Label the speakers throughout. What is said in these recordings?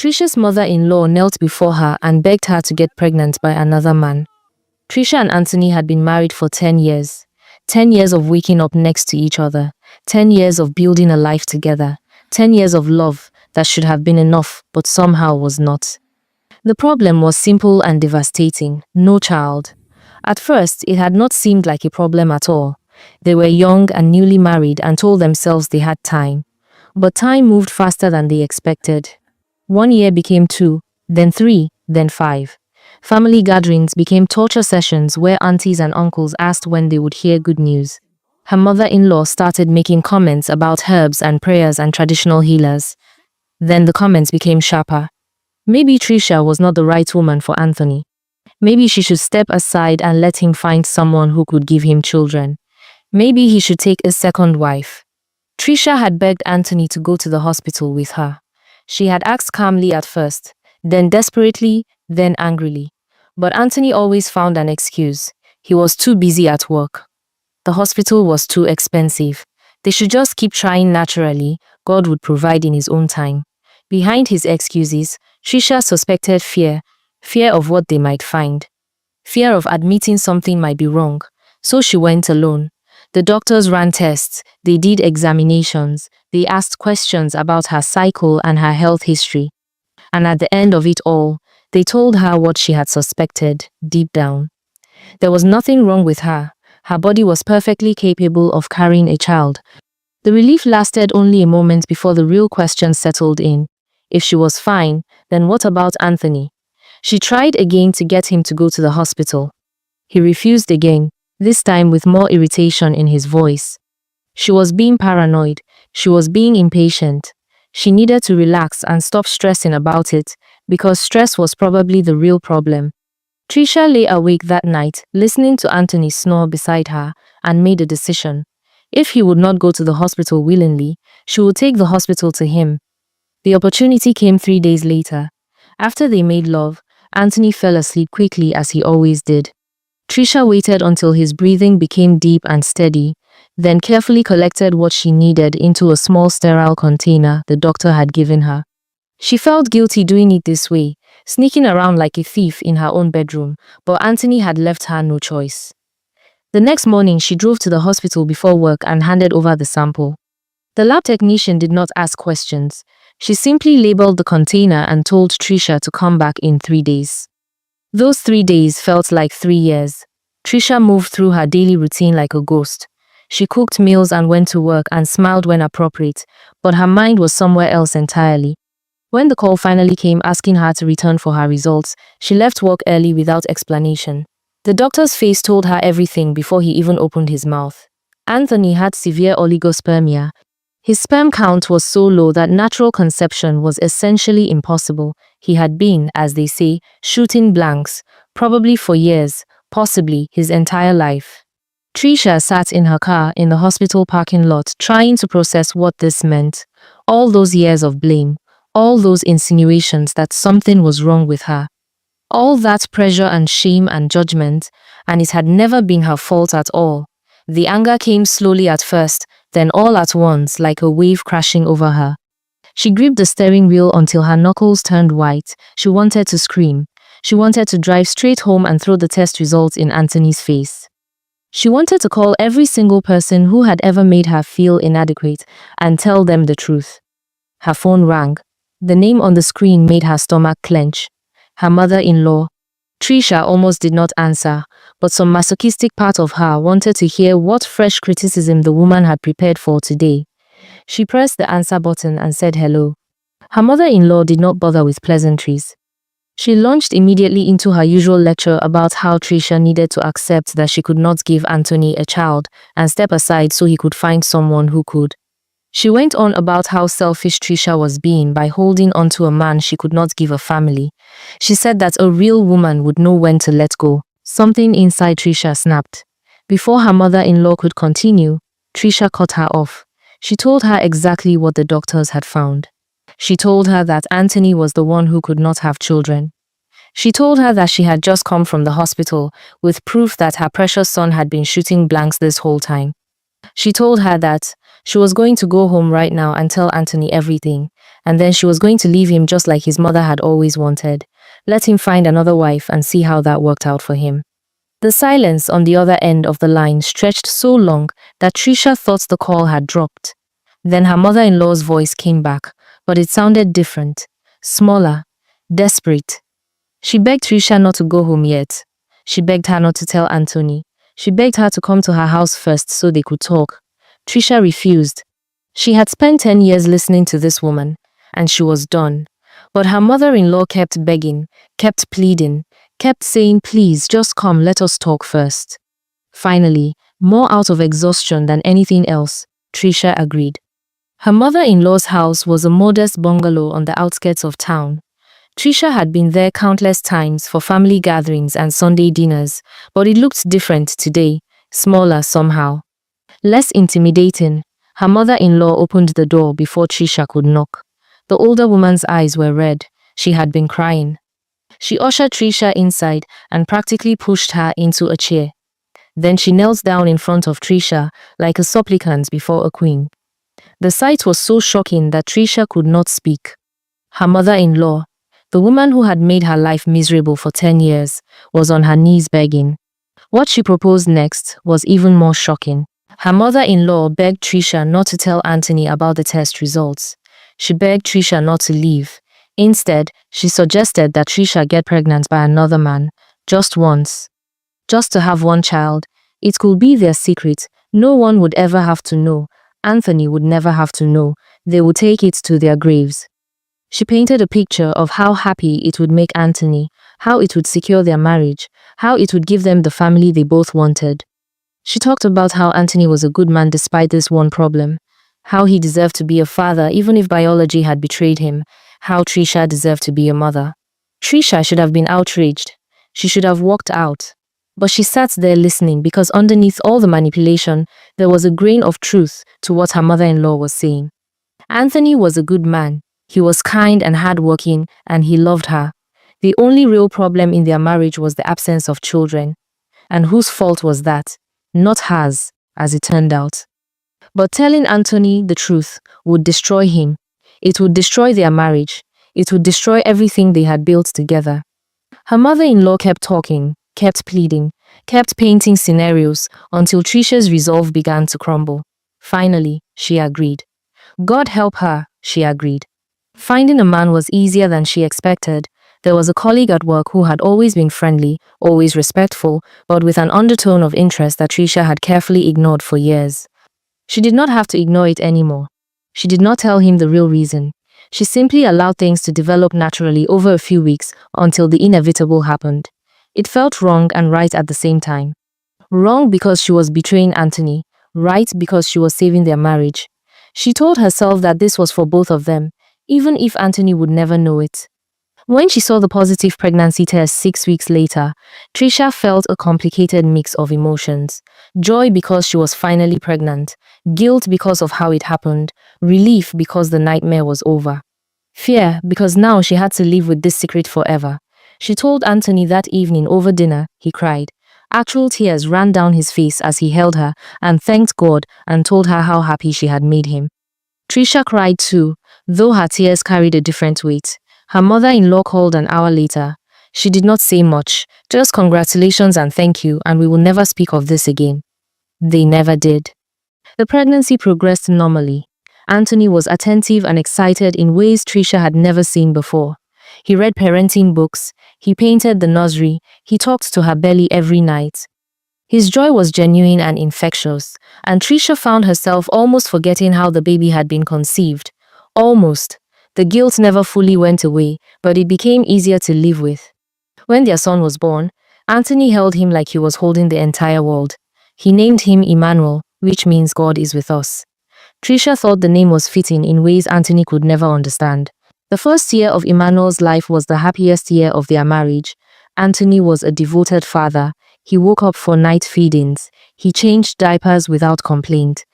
Speaker 1: Trisha's mother-in-law knelt before her and begged her to get pregnant by another man. Trisha and Anthony had been married for 10 years. 10 years of waking up next to each other. 10 years of building a life together. 10 years of love that should have been enough, but somehow was not. The problem was simple and devastating: no child. At first, it had not seemed like a problem at all. They were young and newly married and told themselves they had time. But time moved faster than they expected. 1 year became 2, then 3, then 5. Family gatherings became torture sessions where aunties and uncles asked when they would hear good news. Her mother-in-law started making comments about herbs and prayers and traditional healers. Then the comments became sharper. Maybe Trisha was not the right woman for Anthony. Maybe she should step aside and let him find someone who could give him children. Maybe he should take a second wife. Trisha had begged Anthony to go to the hospital with her. She had asked calmly at first, then desperately, then angrily. But Anthony always found an excuse. He was too busy at work. The hospital was too expensive. They should just keep trying naturally. God would provide in his own time. Behind his excuses, Trisha suspected fear. Fear of what they might find. Fear of admitting something might be wrong. So she went alone. The doctors ran tests. They did examinations. They asked questions about her cycle and her health history. And at the end of it all, they told her what she had suspected, deep down. There was nothing wrong with her. Her body was perfectly capable of carrying a child. The relief lasted only a moment before the real question settled in. If she was fine, then what about Anthony? She tried again to get him to go to the hospital. He refused again, this time with more irritation in his voice. She was being paranoid. She was being impatient. She needed to relax and stop stressing about it, because stress was probably the real problem. Trisha lay awake that night, listening to Anthony snore beside her, and made a decision. If he would not go to the hospital willingly, she would take the hospital to him. The opportunity came 3 days later. After they made love, Anthony fell asleep quickly as he always did. Trisha waited until his breathing became deep and steady, then carefully collected what she needed into a small sterile container the doctor had given her. She felt guilty doing it this way, sneaking around like a thief in her own bedroom, but Anthony had left her no choice. The next morning, she drove to the hospital before work and handed over the sample. The lab technician did not ask questions. She simply labeled the container and told Trisha to come back in 3 days. Those 3 days felt like 3 years. Trisha moved through her daily routine like a ghost. She cooked meals and went to work and smiled when appropriate, but her mind was somewhere else entirely. When the call finally came asking her to return for her results, she left work early without explanation. The doctor's face told her everything before he even opened his mouth. Anthony had severe oligospermia. His sperm count was so low that natural conception was essentially impossible. He had been, as they say, shooting blanks, probably for years, possibly his entire life. Trisha sat in her car in the hospital parking lot trying to process what this meant. All those years of blame. All those insinuations that something was wrong with her. All that pressure and shame and judgment, and it had never been her fault at all. The anger came slowly at first, then all at once like a wave crashing over her. She gripped the steering wheel until her knuckles turned white. She wanted to scream. She wanted to drive straight home and throw the test results in Anthony's face. She wanted to call every single person who had ever made her feel inadequate and tell them the truth. Her phone rang. The name on the screen made her stomach clench. Her mother-in-law. Trisha almost did not answer, but some masochistic part of her wanted to hear what fresh criticism the woman had prepared for today. She pressed the answer button and said hello. Her mother-in-law did not bother with pleasantries. She launched immediately into her usual lecture about how Trisha needed to accept that she could not give Anthony a child and step aside so he could find someone who could. She went on about how selfish Trisha was being by holding onto a man she could not give a family. She said that a real woman would know when to let go. Something inside Trisha snapped. Before her mother-in-law could continue, Trisha cut her off. She told her exactly what the doctors had found. She told her that Anthony was the one who could not have children. She told her that she had just come from the hospital with proof that her precious son had been shooting blanks this whole time. She told her that, She was going to go home right now and tell Anthony everything, and then she was going to leave him just like his mother had always wanted. Let him find another wife and see how that worked out for him. The silence on the other end of the line stretched so long that Trisha thought the call had dropped. Then her mother-in-law's voice came back, but it sounded different, smaller, desperate. She begged Trisha not to go home yet. She begged her not to tell Anthony. She begged her to come to her house first so they could talk. Trisha refused. She had spent 10 years listening to this woman, and she was done. But her mother-in-law kept begging, kept pleading, kept saying, please, just come, let us talk first. Finally, more out of exhaustion than anything else, Trisha agreed. Her mother-in-law's house was a modest bungalow on the outskirts of town. Trisha had been there countless times for family gatherings and Sunday dinners, but it looked different today, smaller somehow. Less intimidating. Her mother-in-law opened the door before Trisha could knock. The older woman's eyes were red. She had been crying. She ushered Trisha inside and practically pushed her into a chair. Then she knelt down in front of Trisha like a supplicant before a queen. The sight was so shocking that Trisha could not speak. Her mother-in-law, the woman who had made her life miserable for 10 years, was on her knees begging. What she proposed next was even more shocking. Her mother-in-law begged Trisha not to tell Anthony about the test results. She begged Trisha not to leave. Instead, she suggested that Trisha get pregnant by another man, just once. Just to have one child. It could be their secret. No one would ever have to know. Anthony would never have to know. They would take it to their graves. She painted a picture of how happy it would make Anthony, how it would secure their marriage, how it would give them the family they both wanted. She talked about how Anthony was a good man despite this one problem, how he deserved to be a father even if biology had betrayed him, how Trisha deserved to be a mother. Trisha should have been outraged. She should have walked out. But she sat there listening because underneath all the manipulation, there was a grain of truth to what her mother-in-law was saying. Anthony was a good man. He was kind and hardworking, and he loved her. The only real problem in their marriage was the absence of children. And whose fault was that? Not hers, as it turned out. But telling Anthony the truth would destroy him. It would destroy their marriage. It would destroy everything they had built together. Her mother-in-law kept talking, kept pleading, kept painting scenarios until Trisha's resolve began to crumble. Finally, she agreed. God help her, she agreed. Finding a man was easier than she expected. There was a colleague at work who had always been friendly, always respectful, but with an undertone of interest that Trisha had carefully ignored for years. She did not have to ignore it anymore. She did not tell him the real reason. She simply allowed things to develop naturally over a few weeks until the inevitable happened. It felt wrong and right at the same time. Wrong because she was betraying Anthony, right because she was saving their marriage. She told herself that this was for both of them, even if Anthony would never know it. When she saw the positive pregnancy test 6 weeks later, Trisha felt a complicated mix of emotions. Joy because she was finally pregnant, guilt because of how it happened, relief because the nightmare was over. Fear because now she had to live with this secret forever. She told Anthony that evening over dinner. He cried. Actual tears ran down his face as he held her and thanked God and told her how happy she had made him. Trisha cried too, though her tears carried a different weight. Her mother-in-law called an hour later. She did not say much, just congratulations and thank you, and we will never speak of this again. They never did. The pregnancy progressed normally. Anthony was attentive and excited in ways Trisha had never seen before. He read parenting books, he painted the nursery, he talked to her belly every night. His joy was genuine and infectious, and Trisha found herself almost forgetting how the baby had been conceived. Almost. The guilt never fully went away, but it became easier to live with. When their son was born, Anthony held him like he was holding the entire world. He named him Emmanuel, which means God is with us. Trisha thought the name was fitting in ways Anthony could never understand. The first year of Emmanuel's life was the happiest year of their marriage. Anthony was a devoted father. He woke up for night feedings. He changed diapers without complaint.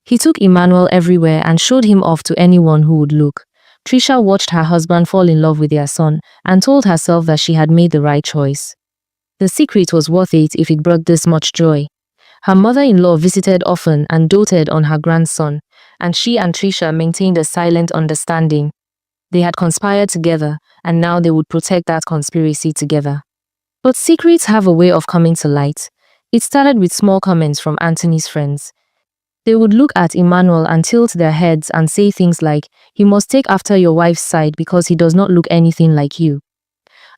Speaker 1: He took Emmanuel everywhere and showed him off to anyone who would look. Trisha watched her husband fall in love with their son and told herself that she had made the right choice. The secret was worth it if it brought this much joy. Her mother-in-law visited often and doted on her grandson. and she and Trisha maintained a silent understanding. They had conspired together, and now they would protect that conspiracy together. But secrets have a way of coming to light. It started with small comments from Anthony's friends. They would look at Emmanuel and tilt their heads and say things like, "He must take after your wife's side because he does not look anything like you."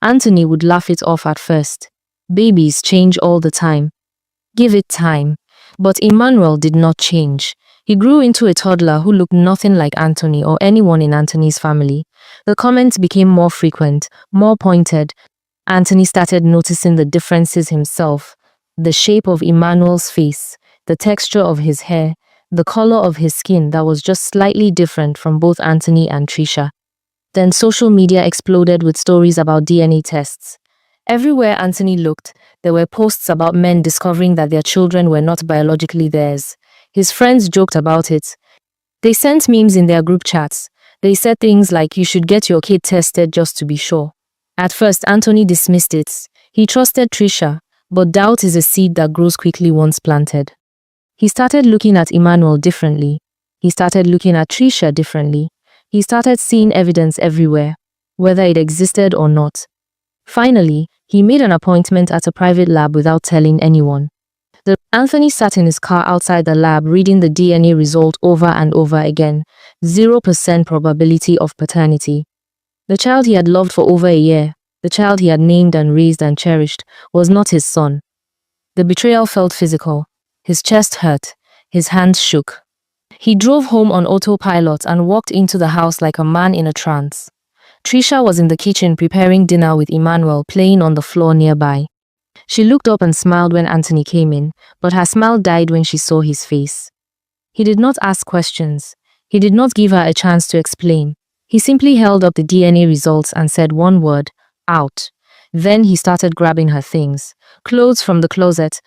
Speaker 1: Anthony would laugh it off at first. Babies change all the time. Give it time. But Emmanuel did not change. He grew into a toddler who looked nothing like Anthony or anyone in Anthony's family. The comments became more frequent, more pointed. Anthony started noticing the differences himself. The shape of Emmanuel's face, the texture of his hair, the color of his skin that was just slightly different from both Anthony and Trisha. Then social media exploded with stories about DNA tests. Everywhere Anthony looked, there were posts about men discovering that their children were not biologically theirs. His friends joked about it. They sent memes in their group chats. They said things like, "You should get your kid tested just to be sure." At first, Anthony dismissed it. He trusted Trisha, but doubt is a seed that grows quickly once planted. He started looking at Emmanuel differently. He started looking at Trisha differently. He started seeing evidence everywhere, whether it existed or not. Finally, he made an appointment at a private lab without telling anyone. Anthony sat in his car outside the lab reading the DNA result over and over again. 0% probability of paternity. The child he had loved for over a year, the child he had named and raised and cherished, was not his son. The betrayal felt physical. His chest hurt. His hands shook. He drove home on autopilot and walked into the house like a man in a trance. Trisha was in the kitchen preparing dinner with Emmanuel playing on the floor nearby. She looked up and smiled when Anthony came in, but her smile died when she saw his face. He did not ask questions. He did not give her a chance to explain. He simply held up the DNA results and said one word, "Out." Then he started grabbing her things. Clothes from the closet,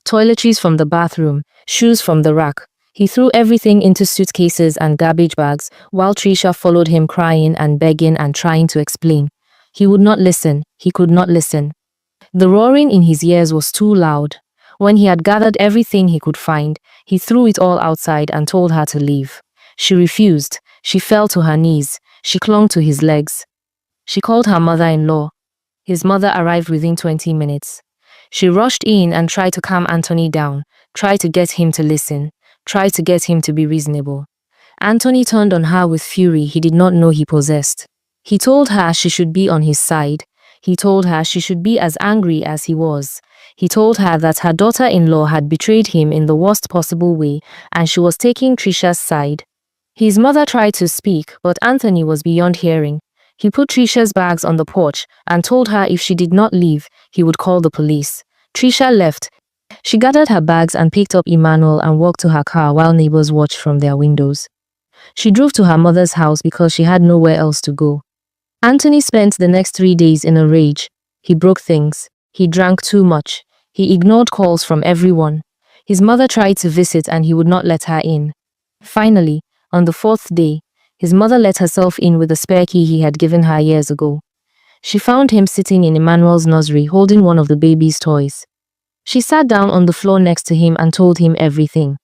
Speaker 1: toiletries from the bathroom, shoes from the rack. He threw everything into suitcases and garbage bags, while Trisha followed him crying and begging and trying to explain. He would not listen. He could not listen. The roaring in his ears was too loud. When he had gathered everything he could find, he threw it all outside and told her to leave. She refused. She fell to her knees. She clung to his legs. She called her mother-in-law. His mother arrived within 20 minutes. She rushed in and tried to calm Anthony down, tried to get him to listen, tried to get him to be reasonable. Anthony turned on her with fury he did not know he possessed. He told her she should be on his side. He told her she should be as angry as he was. He told her that her daughter-in-law had betrayed him in the worst possible way and she was taking Trisha's side. His mother tried to speak, but Anthony was beyond hearing. He put Trisha's bags on the porch and told her if she did not leave, he would call the police. Trisha left. She gathered her bags and picked up Emmanuel and walked to her car while neighbors watched from their windows. She drove to her mother's house because she had nowhere else to go. Anthony spent the next 3 days in a rage. He broke things. He drank too much. He ignored calls from everyone. His mother tried to visit and he would not let her in. Finally, on the 4th day, his mother let herself in with the spare key he had given her years ago. She found him sitting in Emmanuel's nursery holding one of the baby's toys. She sat down on the floor next to him and told him everything.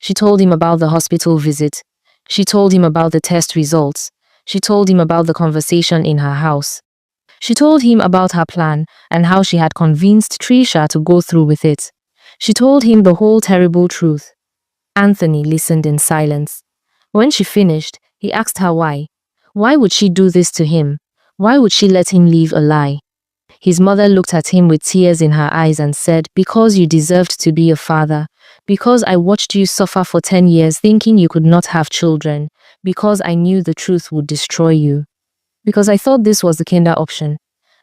Speaker 1: She told him about the hospital visit. She told him about the test results. She told him about the conversation in her house. She told him about her plan and how she had convinced Trisha to go through with it. She told him the whole terrible truth. Anthony listened in silence. When she finished, he asked her why. Why would she do this to him? Why would she let him live a lie? His mother looked at him with tears in her eyes and said, "Because you deserved to be a father. Because I watched you suffer for 10 years thinking you could not have children. Because I knew the truth would destroy you. Because I thought this was the kinder option."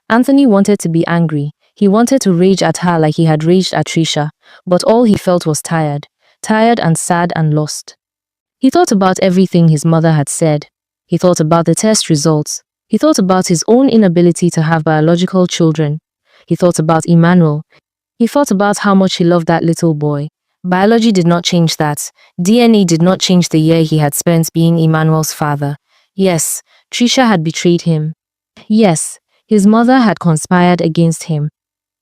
Speaker 1: Anthony wanted to be angry. He wanted to rage at her like he had raged at Trisha, but all he felt was tired and sad and lost. He thought about everything his mother had said. He thought about the test results. He thought about his own inability to have biological children. He thought about Emmanuel. He thought about how much he loved that little boy. Biology did not change that. DNA did not change the year he had spent being Emmanuel's father. Yes, Trisha had betrayed him. Yes, his mother had conspired against him.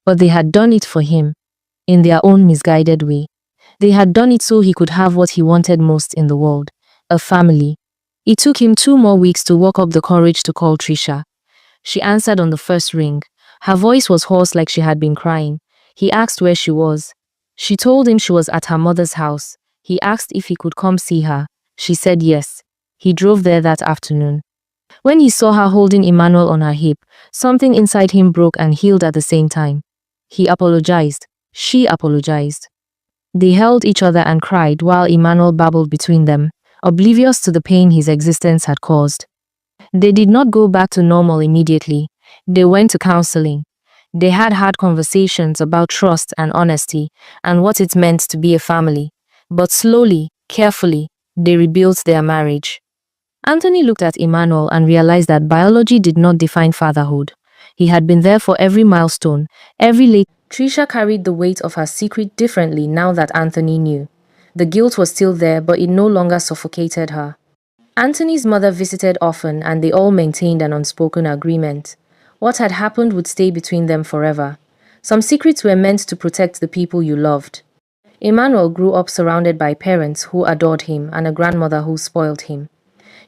Speaker 1: But they had done it for him, in their own misguided way. They had done it so he could have what he wanted most in the world. a family. It took him 2 more weeks to work up the courage to call Trisha. She answered on the first ring. Her voice was hoarse like she had been crying. He asked where she was. She told him she was at her mother's house. He asked if he could come see her. She said yes. He drove there that afternoon. When he saw her holding Emmanuel on her hip, something inside him broke and healed at the same time. He apologized. She apologized. They held each other and cried while Emmanuel babbled between them, oblivious to the pain his existence had caused. They did not go back to normal immediately. They went to counseling. They had hard conversations about trust and honesty and what it meant to be a family. But slowly, carefully, they rebuilt their marriage. Anthony looked at Emmanuel and realized that biology did not define fatherhood. He had been there for every milestone, every late. Trisha carried the weight of her secret differently now that Anthony knew. The guilt was still there, but it no longer suffocated her. Anthony's mother visited often and they all maintained an unspoken agreement. What had happened would stay between them forever. Some secrets were meant to protect the people you loved. Emmanuel grew up surrounded by parents who adored him and a grandmother who spoiled him.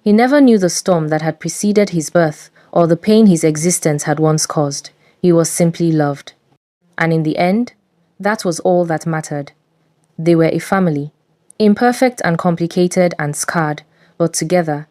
Speaker 1: He never knew the storm that had preceded his birth or the pain his existence had once caused. He was simply loved. And in the end, that was all that mattered. They were a family, imperfect and complicated and scarred, but together